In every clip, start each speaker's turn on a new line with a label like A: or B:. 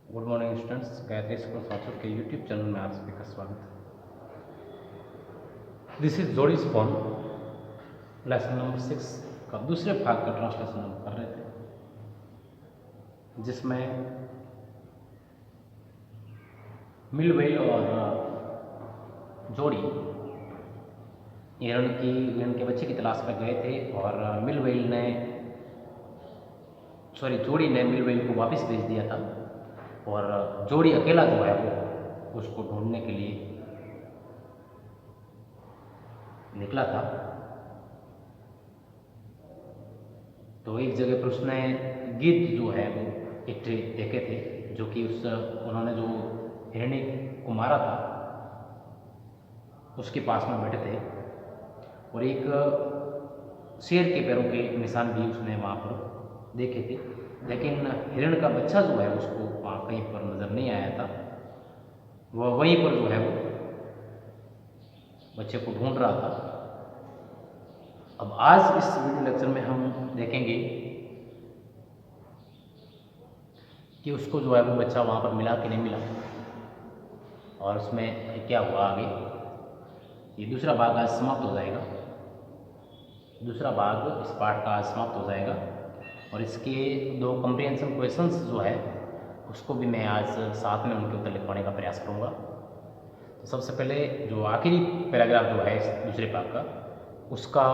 A: Good morning students, Gayatri school सासुर के YouTube channel में आप सभी का स्वागत है। दिस इज जोड़ी स्पॉन लेसन नंबर 6 का दूसरे भाग का ट्रांसलेशन हम कर रहे थे, जिसमें मिलवेल और जोड़ी हिरण के बच्चे की तलाश पर गए थे और जोड़ी ने मिलवेल को वापस भेज दिया था और जोड़ी अकेला जो है वो उसको ढूंढने के लिए निकला था। तो एक जगह पर उसने गिद्ध जो है वो इकट्ठे देखे थे, जो कि उन्होंने जो हिरणी को मारा था उसके पास में बैठे थे, और एक शेर के पैरों के निशान भी उसने वहाँ पर देखे थे। लेकिन हिरण का बच्चा जो है उसको वहाँ कहीं पर नज़र नहीं आया था। वह वहीं पर जो है वो बच्चे को ढूंढ रहा था। अब आज इस वीडियो लेक्चर में हम देखेंगे कि उसको जो है वो बच्चा वहाँ पर मिला कि नहीं मिला, और उसमें क्या हुआ आगे। ये दूसरा भाग आज समाप्त हो जाएगा। दूसरा भाग इस पाठ का आज समाप्त हो जाएगा, और इसके 2 कम्प्रीहेंशन क्वेश्चंस जो है उसको भी मैं आज साथ में उनके उत्तर लिखवाने का प्रयास करूँगा। तो सबसे पहले जो आखिरी पैराग्राफ जो है इस दूसरे भाग का, उसका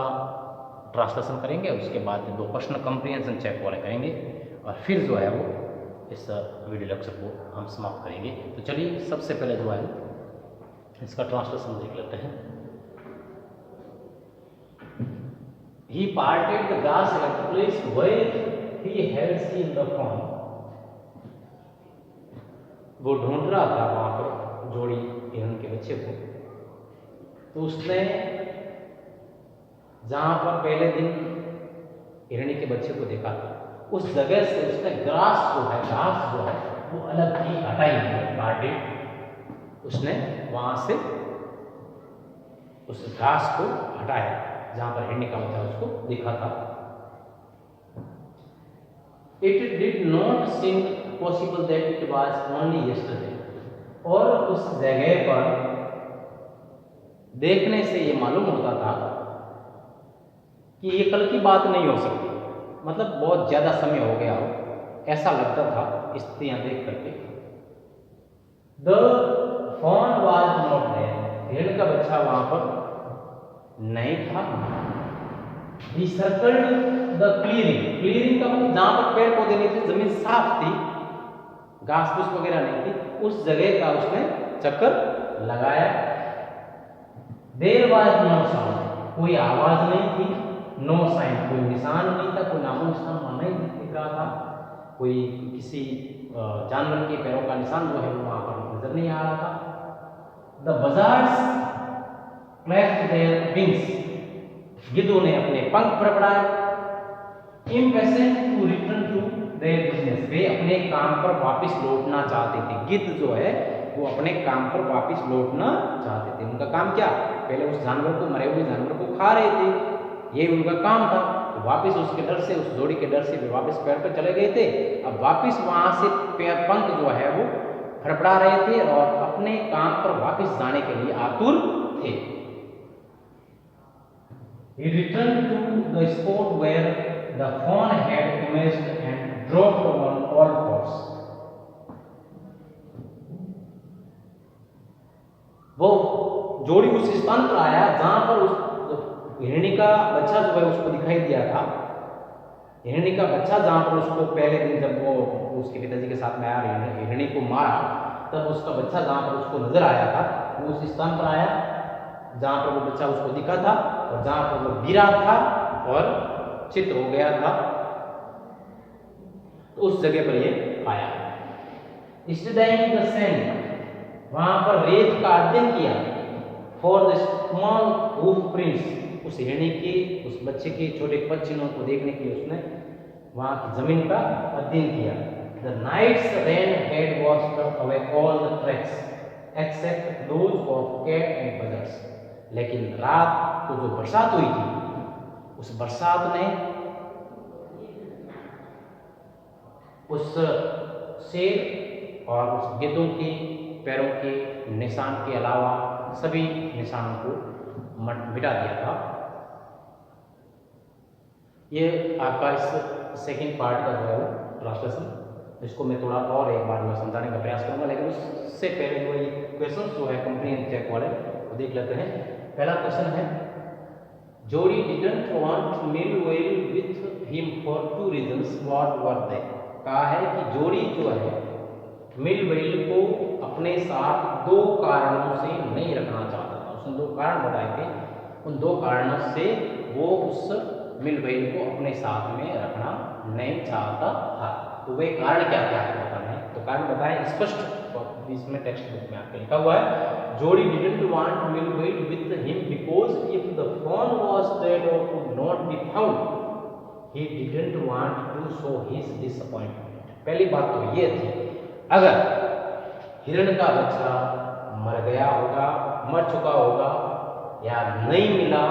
A: ट्रांसलेशन करेंगे। उसके बाद 2 प्रश्न कम्प्रीहेंशन चेक वाले करेंगे, और फिर जो है वो इस वीडियो लेक्चर को हम समाप्त करेंगे। तो चलिए सबसे पहले जो है इसका ट्रांसलेशन देख लेते हैं। He parted the grass at the place where he had seen the fawn. वो ढूंढ रहा था वहां पर जोड़ी हिरण के बच्चे को। तो उसने जहां पर पहले दिन हिरणी के बच्चे को देखा था, उस जगह से उसने घास जो है वो अलग की हटाई है, काटे। उसने वहां से उस घास को हटाया जहां पर हिरणी का बच्चा उसको दिखा था। It did not seem possible that it was only yesterday. और उस जगह पर देखने से ये मालूम होता था कि ये कल की बात नहीं हो सकती, मतलब बहुत ज्यादा समय हो गया हो, ऐसा लगता था स्थितियां देख करके। The fawn was not there. हिरण का बच्चा वहां पर नहीं था। He circled the clearing. Clearing का मतलब जहां पर पेड़ पौधे नहीं थे, जमीन साफ थी, घास फूस वगैरह नहीं थी, उस जगह का उसने चक्कर लगाया। There was no sound. कोई आवाज नहीं थी। No sign. कोई निशान नहीं था, कोई नामो निशान वहां नहीं दिख रहा था। कोई किसी जानवर के पैरों का निशान जो है वहां पर नजर नहीं आ रहा था। The buzzards clapped their wings. गिद्धों ने अपने पंख फड़फड़ाए। Impatient to return to their business. वे अपने काम पर वापस लौटना चाहते थे। गिद्ध जो है वो अपने काम पर वापस लौटना चाहते थे। उनका काम क्या? पहले उस जानवर को, मरे हुए जानवर को खा रहे थे, ये उनका काम था। तो वापस उसके डर से, उस जोड़ी के डर से वे वापस पेड़ पर चले गए थे। अब वापस वहां से पंख जो है वो फड़फड़ा रहे थे और अपने काम पर वापस जाने के लिए आतुर थे। He returned to the spot where the fawn had emerged and dropped on all fours. वो जोड़ी उस स्थान पर आया जहां पर उस हिरणी का बच्चा जो है उसको दिखाई दिया था। हिरणी का बच्चा जहां पर उसको पहले दिन जब वो उसके पिताजी के साथ में आया, हिरणी को मारा, तब उसका बच्चा जहां पर उसको नजर आया था, वो उस स्थान पर आया जहां पर वो बच्चा उसको दिखा था, और जहां पर वो गिरा था और चित हो गया था, तो उस जगह पर ये आया। स्टडीइंग द सैंड, वहां पर रेत का अध्ययन किया। For the small hoof prints, उस हिरणी के, उस बच्चे के छोटे पद चिन्हों को देखने के लिए उसने वहां की जमीन का अध्ययन किया। The night's rain had washed away all the tracks except those of cat and buzzards. लेकिन रात को जो बरसात हुई थी, उस बरसात ने उस शेर और उस गिद्धों के पैरों के निशान के अलावा सभी निशानों को मिटा दिया था। ये आपका इस सेकेंड पार्ट का जो है वो ट्रांसलेशन, इसको मैं थोड़ा और एक बार में समझाने का प्रयास करूंगा, लेकिन उससे पहले जो ये क्वेश्चन जो है कंप्रीहेंशन चेक वाले वो देख लेते हैं। पहला क्वेश्चन है, Jody didn't want Millwheel with him for 2 reasons, what were they. कहा है कि जोड़ी जो है मिल वेल को अपने साथ 2 कारणों से नहीं रखना चाहता था। उसने 2 कारण बताए थे, उन 2 कारणों से वो उस मिल वेल को अपने साथ में रखना नहीं चाहता था। तो वे कारण क्या क्या है बताना है। तो कारण बताएं स्पष्ट, इसमें टेक्स्ट बुक में आपके लिखा हुआ है, Jody didn't want Millwheel with him because if the fawn was dead और could not be found he didn't want to show his disappointment. पहली बात तो ये थी, अगर हिरण का बच्चा मर गया होगा, मर चुका होगा या नहीं मिला,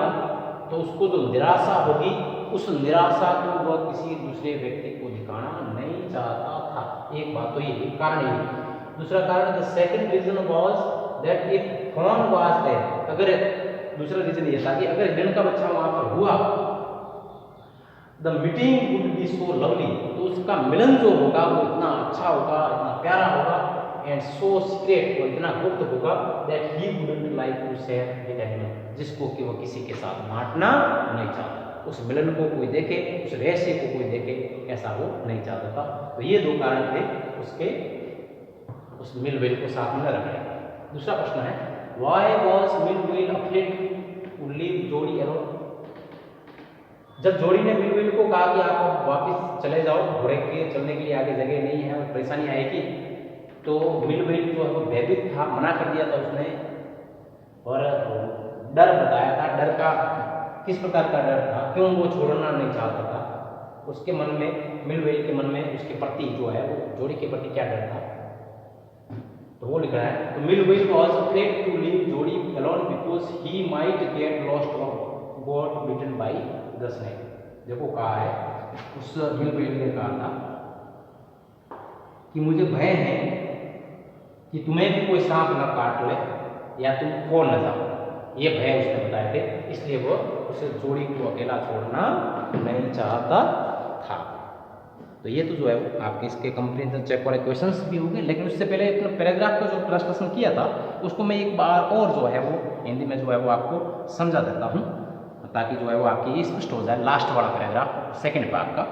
A: तो उसको जो निराशा होगी, उस निराशा को वह किसी दूसरे व्यक्ति को दिखाना नहीं चाहता था। एक बात तो ये कारण ये। दूसरा कारण, the second reason was that if fawn was there, अगर दूसरा रीजन ये था कि अगर हिरण का बच्चा वहां पर हुआ, the meeting would be so lovely, तो उसका मिलन जो होगा वो इतना अच्छा होगा, इतना प्यारा होगा, एंड सो सीक्रेट, और इतना गुप्त होगा, that he wouldn't like to share with anyone, जिसको कि वो किसी के साथ बांटना नहीं चाहता। उस मिलन को कोई देखे, उस रहस्य को कोई देखे, ऐसा वो नहीं चाहता था। तो ये 2 कारण थे उसके उस मिल वेल को साथ में रखने का। दूसरा प्रश्न है, why was mill well afraid to leave Jody alone. जब जोड़ी ने मिल वेल को कहा कि आप वापस चले जाओ, घोड़े के चलने के लिए आगे जगह नहीं है और परेशानी आएगी, तो मिल वेल जो है वो भयभीत था, मना कर दिया था उसने, और डर बताया था। डर का किस प्रकार का डर था, क्यों वो छोड़ना नहीं चाहता था, उसके मन में, मिल वेल के मन में उसके प्रति जो है वो जोड़ी के प्रति क्या डर था, तो वो लिख रहा है, तो Millwheel was afraid to leave Jody alone because he might get lost और got bitten by the snake. देखो कहा है, उस मिल वेल ने कहा था कि मुझे भय है कि तुम्हें भी कोई सांप न काट ले या तुम खो न जाओ, ये भय उसने बताए थे, इसलिए वो उसे जोड़ी को अकेला छोड़ना नहीं चाहता था। तो ये तो जो है वो आपके इसके कंप्रीहेंशन चेक वाले क्वेश्चंस भी होंगे, लेकिन उससे पहले पैराग्राफ का जो ट्रांसलेशन किया था उसको मैं एक बार और जो है वो हिंदी में जो है वो आपको समझा देता हूँ, ताकि जो है वो आपकी ये स्पष्ट हो जाए। लास्ट वाला पैराग्राफ सेकेंड पार्ट का,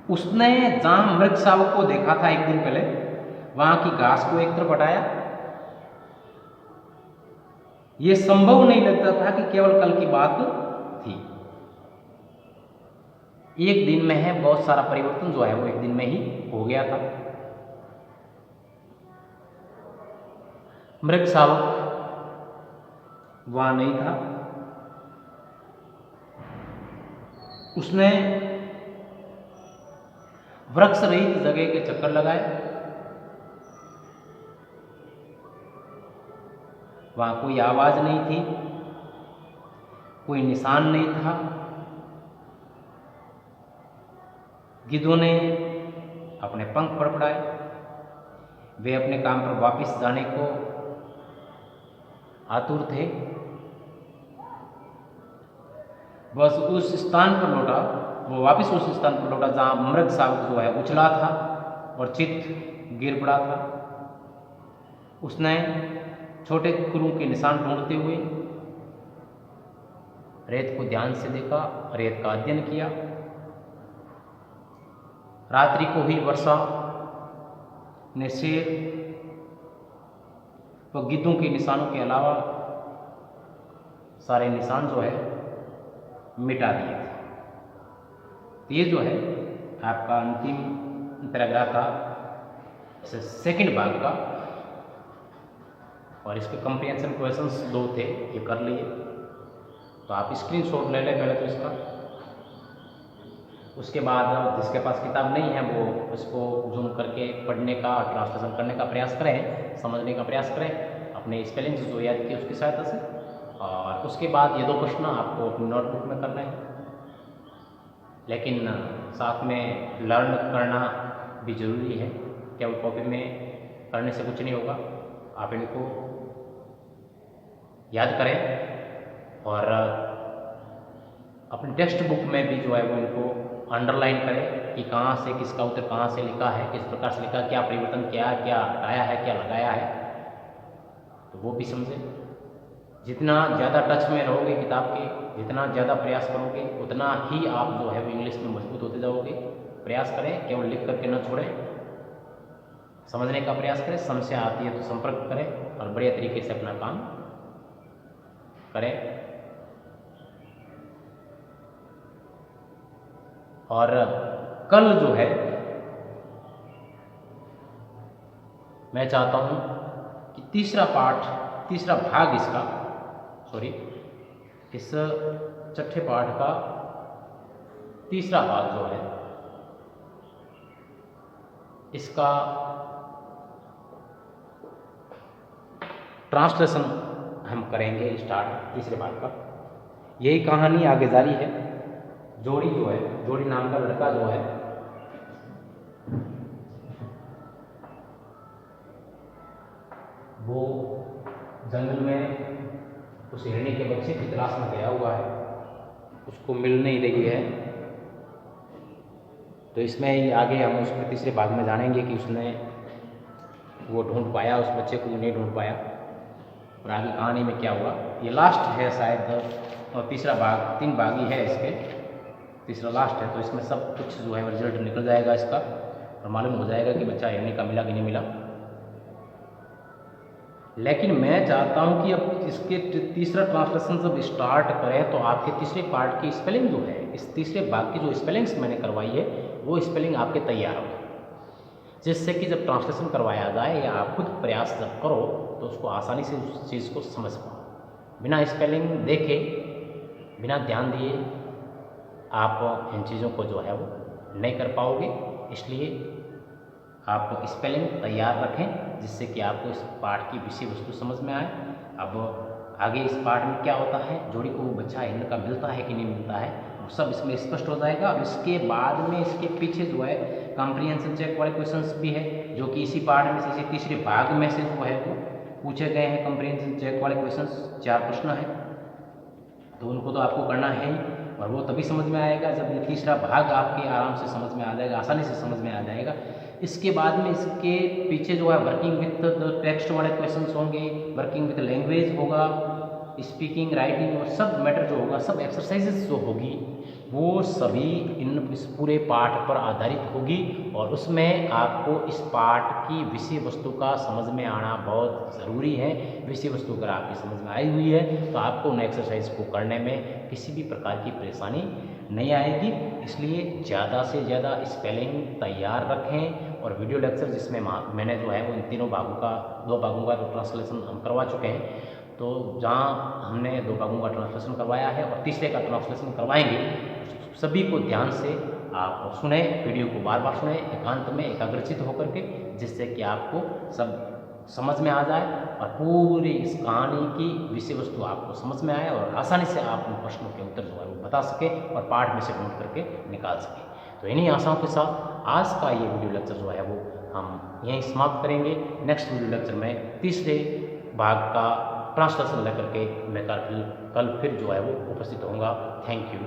A: उसने जहां मृग शावक को देखा था एक दिन पहले, वहां की घास को एक तरफ हटाया। यह संभव नहीं लगता था कि केवल कल की बात थी। एक दिन में है बहुत सारा परिवर्तन जो है वो एक दिन में ही हो गया था। मृग शावक वहां नहीं था। उसने वृक्ष रहित जगह के चक्कर लगाए, वहां कोई आवाज नहीं थी, कोई निशान नहीं था। गिद्धों ने अपने पंख फड़फड़ाए, वे अपने काम पर वापस जाने को आतुर थे। बस उस स्थान पर लौटा, वो वापस उस स्थान पर लौटा जहां मृग शावक जो है उछला था और चित गिर पड़ा था। उसने छोटे कुकुरों के निशान ढूंढते हुए रेत को ध्यान से देखा, रेत का अध्ययन किया। रात्रि को हुई वर्षा ने शेर व गिद्धों के निशानों के अलावा सारे निशान जो है मिटा दिए थे। तो ये जो है आपका अंतिम पैराग्राफ था सेकंड भाग का, और इसके कंप्रीहेंशन क्वेश्चंस 2 थे, ये कर लिए। तो आप स्क्रीनशॉट ले लें पहले तो इसका, उसके बाद जिसके पास किताब नहीं है वो उसको जूम करके पढ़ने का, ट्रांसलेशन करने का प्रयास करें, समझने का प्रयास करें, अपने स्पेलिंग्स जो याद किए उसकी सहायता से। और उसके बाद ये 2 प्रश्न आपको अपनी नोटबुक में करना है, लेकिन साथ में लर्न करना भी ज़रूरी है। केवल कॉपी में करने से कुछ नहीं होगा, आप इनको याद करें और अपनी टेक्स्ट बुक में भी जो है वो इनको अंडरलाइन करें कि कहाँ से किसका उत्तर कहाँ से लिखा है, किस प्रकार से लिखा, क्या परिवर्तन किया, क्या हटाया है, क्या लगाया है, तो वो भी समझें। जितना ज़्यादा टच में रहोगे किताब के, जितना ज़्यादा प्रयास करोगे, उतना ही आप जो है वो इंग्लिश में मजबूत होते जाओगे। प्रयास करें, केवल लिख करके न छोड़ें, समझने का प्रयास करें। समस्या आती है तो संपर्क करें और बढ़िया तरीके से अपना काम करें। और कल जो है मैं चाहता हूँ कि तीसरा भाग इसका, इस छठे पाठ का तीसरा भाग जो है इसका ट्रांसलेशन हम करेंगे स्टार्ट तीसरे भाग का। यही कहानी आगे जारी है। जोड़ी नाम का लड़का जो है वो जंगल में उस हिरणी के बच्चे की तलाश में गया हुआ है, उसको मिल नहीं रही है। तो इसमें ही आगे हम उसके तीसरे भाग में जानेंगे कि उसने वो ढूंढ पाया उस बच्चे को, नहीं ढूंढ पाया, और आगे कहानी में क्या हुआ। ये लास्ट है शायद, और तीसरा भाग 3 भाग ही है इसके, तीसरा लास्ट है। तो इसमें सब कुछ जो है रिजल्ट निकल जाएगा इसका और मालूम हो जाएगा कि बच्चा हिरणी का मिला कि नहीं मिला। लेकिन मैं चाहता हूं कि अब इसके तीसरा ट्रांसलेशन जब स्टार्ट करें तो आपके तीसरे पार्ट की स्पेलिंग जो है, इस तीसरे भाग की जो स्पेलिंग्स मैंने करवाई है वो स्पेलिंग आपके तैयार हो, जिससे कि जब ट्रांसलेशन करवाया जाए या आप खुद प्रयास जब करो तो उसको आसानी से उस चीज़ को समझ पाओ। बिना स्पेलिंग देखे, बिना ध्यान दिए आप इन चीज़ों को जो है वो नहीं कर पाओगे। इसलिए आप स्पेलिंग तैयार रखें, जिससे कि आपको इस पाठ की विषय वस्तु समझ में आए। अब आगे इस पाठ में क्या होता है, जोड़ी को वो बच्चा हिरणी का मिलता है कि नहीं मिलता है, वो सब इसमें स्पष्ट हो जाएगा। और इसके बाद में इसके पीछे जो है कॉम्प्रिहेंशन चेक वाले क्वेश्चंस भी है, जो कि इसी पाठ में से, इसी तीसरे भाग में से जो है वो पूछे गए हैं। कॉम्प्रिहेंशन चेक वाले क्वेश्चंस 4 प्रश्न हैं, तो उनको तो आपको करना है ही, और वो तभी समझ में आएगा जब ये तीसरा भाग आपके आराम से समझ में आ जाएगा, आसानी से समझ में आ जाएगा। इसके बाद में इसके पीछे जो है वर्किंग विथ टेक्स्ट वाले क्वेश्चंस होंगे, वर्किंग विथ लैंग्वेज होगा, स्पीकिंग, राइटिंग और सब मैटर जो होगा, सब एक्सरसाइजेस जो होगी वो सभी इस पूरे पाठ पर आधारित होगी। और उसमें आपको इस पाठ की विषय वस्तु का समझ में आना बहुत ज़रूरी है। विषय वस्तु अगर आपकी समझ में आई हुई है तो आपको उन एक्सरसाइज को करने में किसी भी प्रकार की परेशानी नहीं आएगी। इसलिए ज़्यादा से ज़्यादा स्पेलिंग तैयार रखें। और वीडियो लेक्चर जिसमें मैंने जो है वो इन 2 भागों का ट्रांसलेशन हम करवा चुके हैं। तो जहाँ हमने 2 भागों का ट्रांसलेशन करवाया है और तीसरे का ट्रांसलेशन करवाएंगे, सभी को ध्यान से आप सुने, वीडियो को बार बार सुने, एकांत में एकाग्रचित होकर के, जिससे कि आपको सब समझ में आ जाए और पूरी इस कहानी की विषय वस्तु आपको समझ में आए और आसानी से आप उन प्रश्नों के उत्तर जो है वो बता सके और पाठ में से ढूंढ करके निकाल सके। तो इन्हीं आशाओं के साथ आज का ये वीडियो लेक्चर जो है वो हम यहीं समाप्त करेंगे। नेक्स्ट वीडियो लेक्चर में तीसरे भाग का ट्रांसलेशन लेकर के मैं कल फिर जो है वो उपस्थित होऊंगा। Thank you.